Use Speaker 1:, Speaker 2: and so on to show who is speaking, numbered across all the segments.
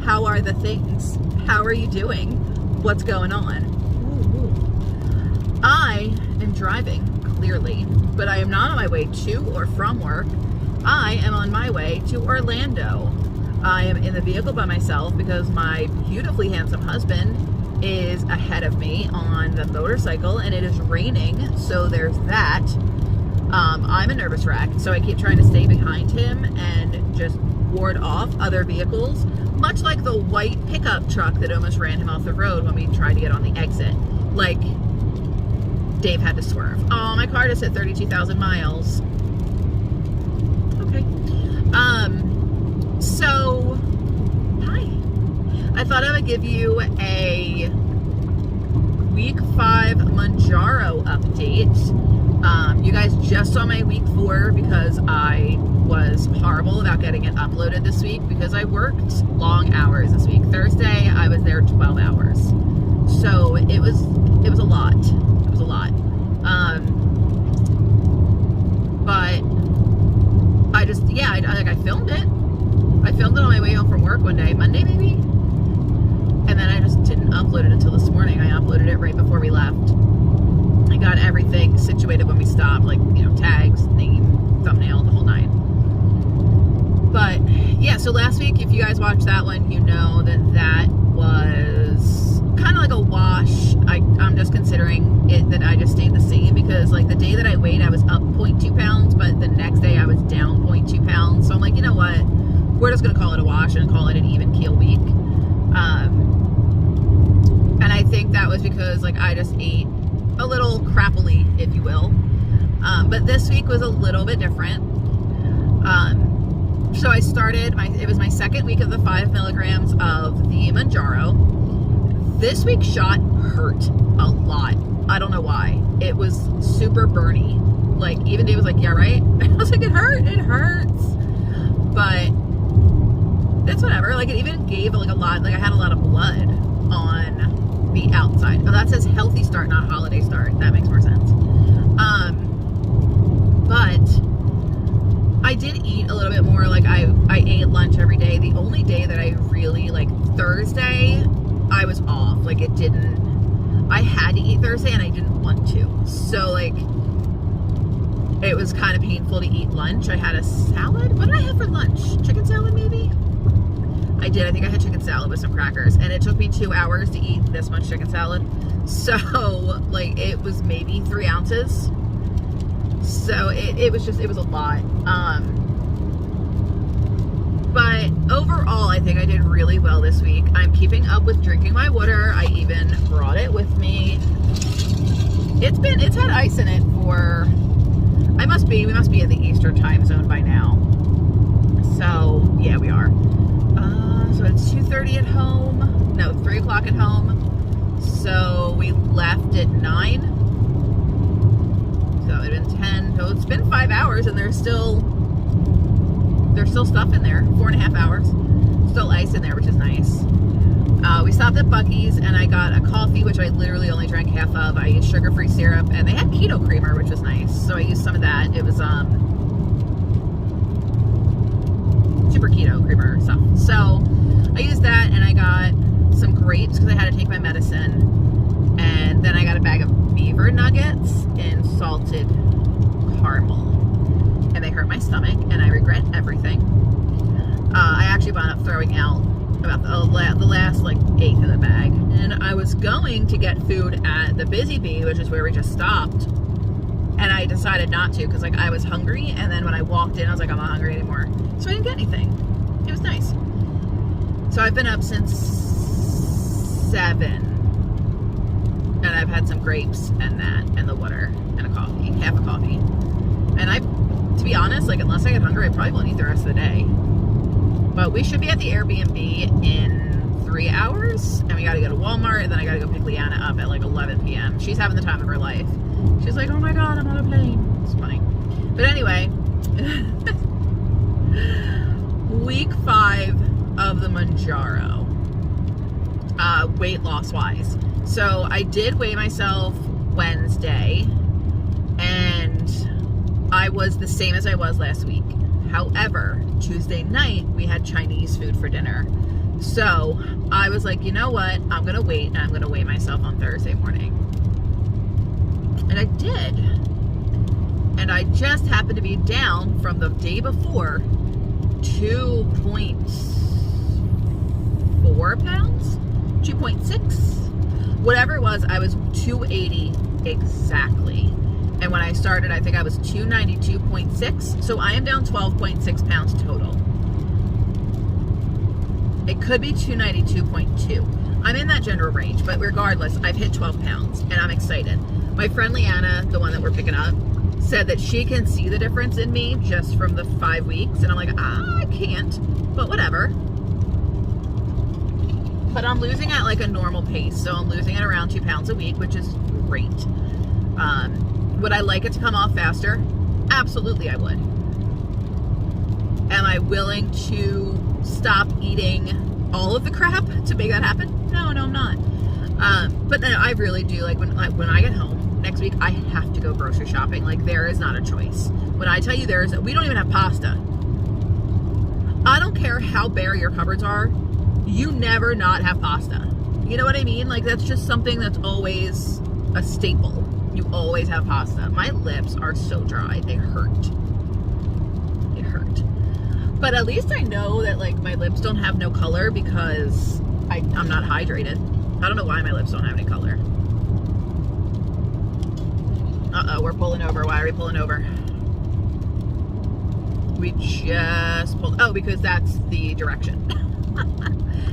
Speaker 1: How are the things? How are you doing? What's going on? I am driving, clearly, but I am not on my way to or from work. I am on my way to Orlando. I am in the vehicle by myself because my beautifully handsome husband is ahead of me on the motorcycle, and it is raining, so there's that. I'm a nervous wreck, so I keep trying to stay behind him and just ward off other vehicles, much like the white pickup truck that almost ran him off the road when we tried to get on the exit. Like, Dave had to swerve. Oh, my car just hit 32,000 miles. Okay. So, hi. I thought I would give you a week 5 Mounjaro update. You guys just saw my week 4 because I was horrible about getting it uploaded this week because I worked long hours this week. Thursday, I was there 12 hours. So it was a lot. It was a lot. But I just, I filmed it. I filmed it on my way home from work one day, Monday maybe? And then I just didn't upload it until this morning. I uploaded it right before we left. I got everything situated when we stopped, like, tags, name, thumbnail, the whole 9. But yeah, so last week, if you guys watched that one, you know that was kind of like a wash. I'm just considering it that I just stayed the same because, like, the day that I weighed, I was up 0.2 pounds, but the next day I was down 0.2 pounds. So I'm like, you know what? We're just going to call it a wash and call it an even keel week. And I think that was because, like, I just ate a little crappily, if you will. But this week was a little bit different. So I started, it was my second week of the 5 milligrams of the Mounjaro. This week's shot hurt a lot. I don't know why. It was super burny. Like, even Dave was like, yeah, right? I was like, it hurts. But it's whatever. Like, it even gave like a lot, like I had a lot of blood on the outside. Oh, that says healthy start, not holiday start. That makes more sense. But I did eat a little bit more. Like, I ate lunch every day. The only day that I really, like, Thursday, I was off. Like, I had to eat Thursday and I didn't want to. So, like, it was kind of painful to eat lunch. I had a salad. What did I have for lunch? Chicken salad, maybe? I did. I think I had chicken salad with some crackers. And it took me 2 hours to eat this much chicken salad. So, like, it was maybe 3 ounces. So, it was a lot. But overall, I think I did really well this week. I'm keeping up with drinking my water. I even brought it with me. It's had ice in it for, we must be in the Eastern time zone by now. So, yeah, we are. So it's 2:30 at home. No, 3 o'clock at home. So we left at 9. So it had been 10. So it's been 5 hours and there's still stuff in there. 4.5 hours. Still ice in there, which is nice. We stopped at Buc-ee's and I got a coffee, which I literally only drank half of. I used sugar-free syrup and they had keto creamer, which was nice. So I used some of that. It was super keto creamer stuff. So I used that and I got some grapes because I had to take my medicine. And then I got a bag of beaver nuggets in salted caramel. And they hurt my stomach and I regret everything. I actually wound up throwing out about the last like 1/8 of the bag. And I was going to get food at the Busy Bee, which is where we just stopped. And I decided not to because, like, I was hungry. And then when I walked in, I was like, I'm not hungry anymore. So I didn't get anything. It was nice. So I've been up since 7. And I've had some grapes and that and the water and a coffee, half a coffee. And to be honest, like, unless I get hungry, I probably won't eat the rest of the day. But we should be at the Airbnb in 3 hours. And we got to go to Walmart. And then I got to go pick Leanna up at like 11 p.m. She's having the time of her life. She's like, oh my God, I'm on a plane. It's funny. But anyway, week 5 of the Mounjaro, weight loss wise. So I did weigh myself Wednesday and I was the same as I was last week. However, Tuesday night we had Chinese food for dinner. So I was like, you know what? I'm going to wait, and I'm going to weigh myself on Thursday morning. And I did. And I just happened to be down from the day before 2.4 pounds, 2.6, whatever it was. I was 280 exactly. And when I started, I think I was 292.6. So I am down 12.6 pounds total. It could be 292.2. I'm in that general range, but regardless, I've hit 12 pounds and I'm excited. My friend Leanna, the one that we're picking up, said that she can see the difference in me just from the 5 weeks. And I'm like, I can't, but whatever. But I'm losing at like a normal pace. So I'm losing at around 2 pounds a week, which is great. Would I like it to come off faster? Absolutely, I would. Am I willing to stop eating all of the crap to make that happen? No, I'm not. But then I really do, like when I get home next week, I have to go grocery shopping. Like, there is not a choice. When I tell you we don't even have pasta. I don't care how bare your cupboards are, you never not have pasta. You know what I mean? Like, that's just something that's always a staple. You always have pasta. My lips are so dry, they hurt. They hurt. But at least I know that, like, my lips don't have no color because I'm not hydrated. I don't know why my lips don't have any color. Uh-oh, we're pulling over. Why are we pulling over? We just pulled... Oh, because that's the direction.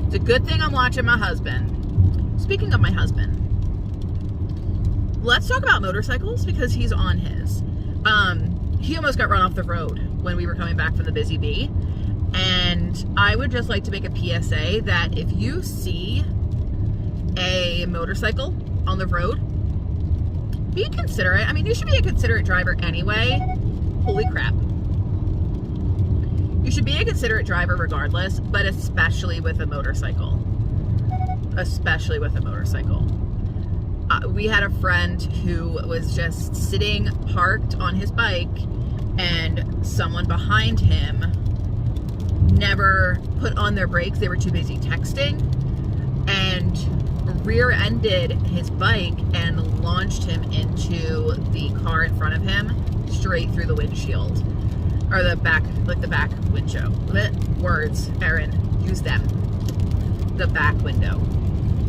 Speaker 1: It's a good thing I'm watching my husband. Speaking of my husband, let's talk about motorcycles because he's on his. He almost got run off the road when we were coming back from the Busy Bee. And I would just like to make a PSA that if you see a motorcycle on the road, be considerate. I mean, you should be a considerate driver anyway. Holy crap. You should be a considerate driver regardless, but especially with a motorcycle. Especially with a motorcycle. We had a friend who was just sitting parked on his bike, and someone behind him never put on their brakes. They were too busy texting, and rear-ended his bike and launched him into the car in front of him, straight through the windshield, or the back, like the back window. Words, Erin, use them. The back window.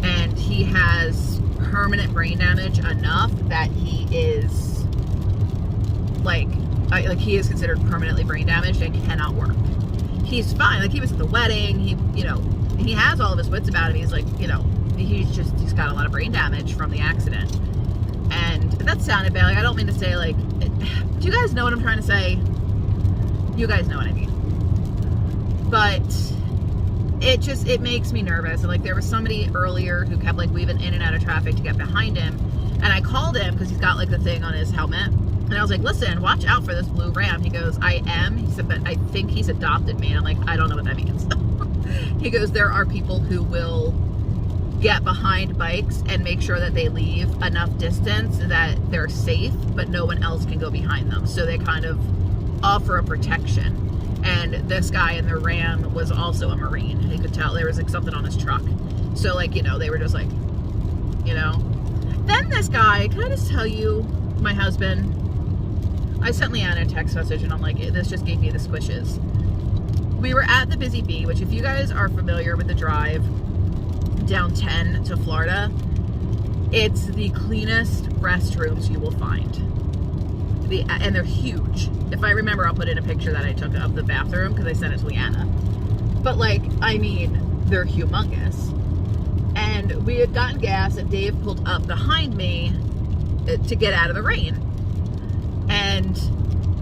Speaker 1: And he has permanent brain damage enough that he is like he is considered permanently brain damaged and cannot work. He's fine. Like, he was at the wedding. He has all of his wits about him. He's like, he's got a lot of brain damage from the accident. And that sounded bad. Like, I don't mean to say, like, do you guys know what I'm trying to say? You guys know what I mean. But it makes me nervous. And, like, there was somebody earlier who kept, like, weaving in and out of traffic to get behind him. And I called him because he's got, like, the thing on his helmet. And I was like, listen, watch out for this blue Ram. He goes, I am. He said, but I think he's adopted me. And I'm like, I don't know what that means. He goes, there are people who will get behind bikes and make sure that they leave enough distance that they're safe, but no one else can go behind them. So they kind of offer a protection. And this guy in the Ram was also a Marine. You could tell there was, like, something on his truck. So, like, they were just like, Then this guy, can I just tell you, my husband, I sent Leanna a text message and I'm like, this just gave me the squishes. We were at the Busy Bee, which, if you guys are familiar with the drive down 10 to Florida, it's the cleanest restrooms you will find. And they're huge. If I remember, I'll put in a picture that I took of the bathroom because I sent it to Leanna. But, like, I mean, they're humongous. And we had gotten gas and Dave pulled up behind me to get out of the rain. And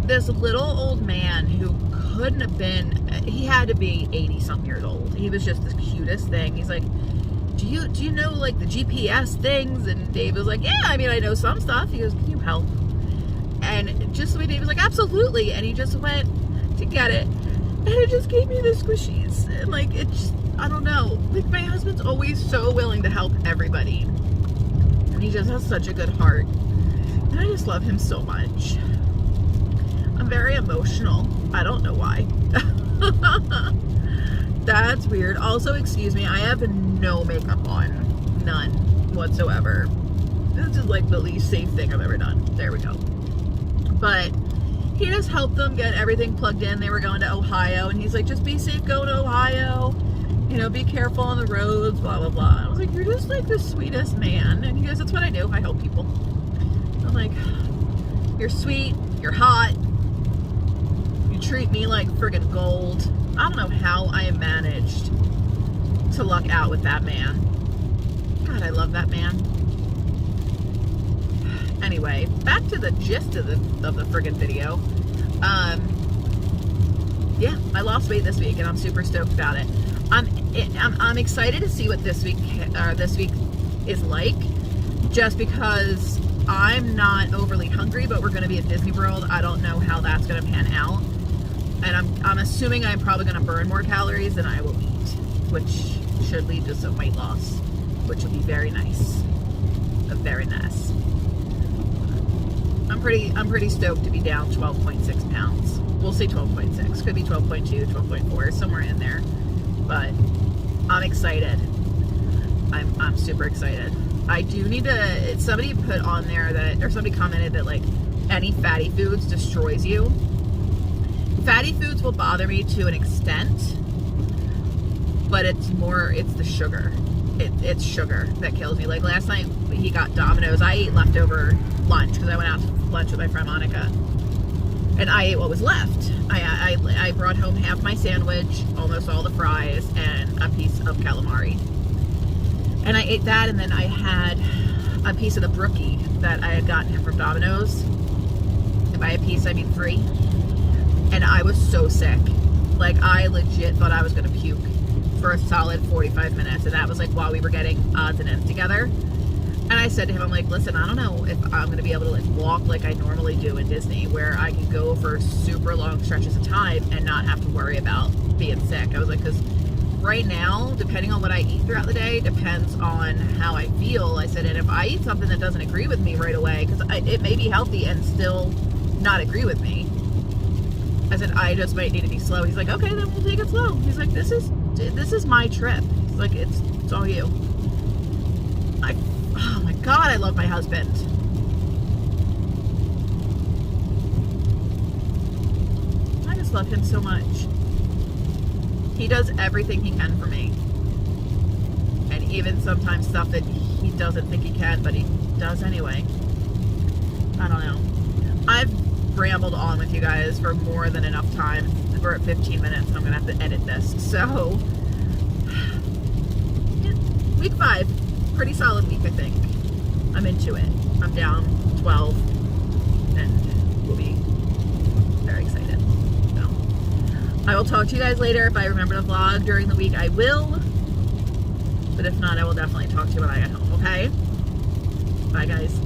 Speaker 1: this little old man who couldn't have been, he had to be 80-something years old. He was just the cutest thing. He's like, do you know, like, the GPS things? And Dave was like, yeah, I mean, I know some stuff. He goes, can you help? And just the way Dave was like, absolutely. And he just went to get it. And it just gave me the squishies. And, like, it just, I don't know. Like, my husband's always so willing to help everybody. And he just has such a good heart. And I just love him so much. I'm very emotional. I don't know why. that's weird. Also, excuse me, I have no makeup on. None whatsoever. This is like the least safe thing I've ever done. There we go. But he just helped them get everything plugged in. They were going to Ohio, and he's like, just be safe going to Ohio. You know, be careful on the roads, blah, blah, blah. I was like, you're just like the sweetest man. And he goes, that's what I do. I help people. I'm like, you're sweet. You're hot. You treat me like friggin' gold. I don't know how I managed to luck out with that man. God, I love that man. Anyway, back to the gist of the friggin' video. Yeah, I lost weight this week, and I'm super stoked about it. I'm excited to see what this week is like, just because I'm not overly hungry, but we're going to be at Disney World. I don't know how that's going to pan out, and I'm assuming I'm probably going to burn more calories than I will eat, which should lead to some weight loss, which will be very nice. Very nice. I'm pretty stoked to be down 12.6 pounds. We'll say 12.6. Could be 12.2, 12.4, somewhere in there. But I'm excited. I'm super excited. I do need to, somebody put on there that, or somebody commented that like any fatty foods destroys you. Fatty foods will bother me to an extent, but it's the sugar. It's sugar that kills me. Like last night he got Domino's. I ate leftover lunch because I went out to lunch with my friend Monica, and I ate what was left. I brought home half my sandwich, almost all the fries, and a piece of calamari. And I ate that, and then I had a piece of the brookie that I had gotten from Domino's. And by a piece, I mean 3. And I was so sick. Like, I legit thought I was going to puke for a solid 45 minutes. And that was like while we were getting odds and ends together. And I said to him, I'm like, listen, I don't know if I'm going to be able to like walk like I normally do in Disney, where I can go for super long stretches of time and not have to worry about being sick. I was like, because right now, depending on what I eat throughout the day, depends on how I feel. I said, and if I eat something that doesn't agree with me right away, because it may be healthy and still not agree with me, I said, I just might need to be slow. He's like, okay, then we'll take it slow. He's like, this is my trip. He's like, it's all you. Oh my God, I love my husband. I just love him so much. He does everything he can for me. And even sometimes stuff that he doesn't think he can, but he does anyway. I don't know. I've rambled on with you guys for more than enough time. We're at 15 minutes and I'm going to have to edit this. So, yeah, week 5. Pretty solid week, I think. I'm into it. I'm down 12 and we'll be very excited. So, I will talk to you guys later. If I remember to vlog during the week, I will. But if not, I will definitely talk to you when I get home, okay? Bye, guys.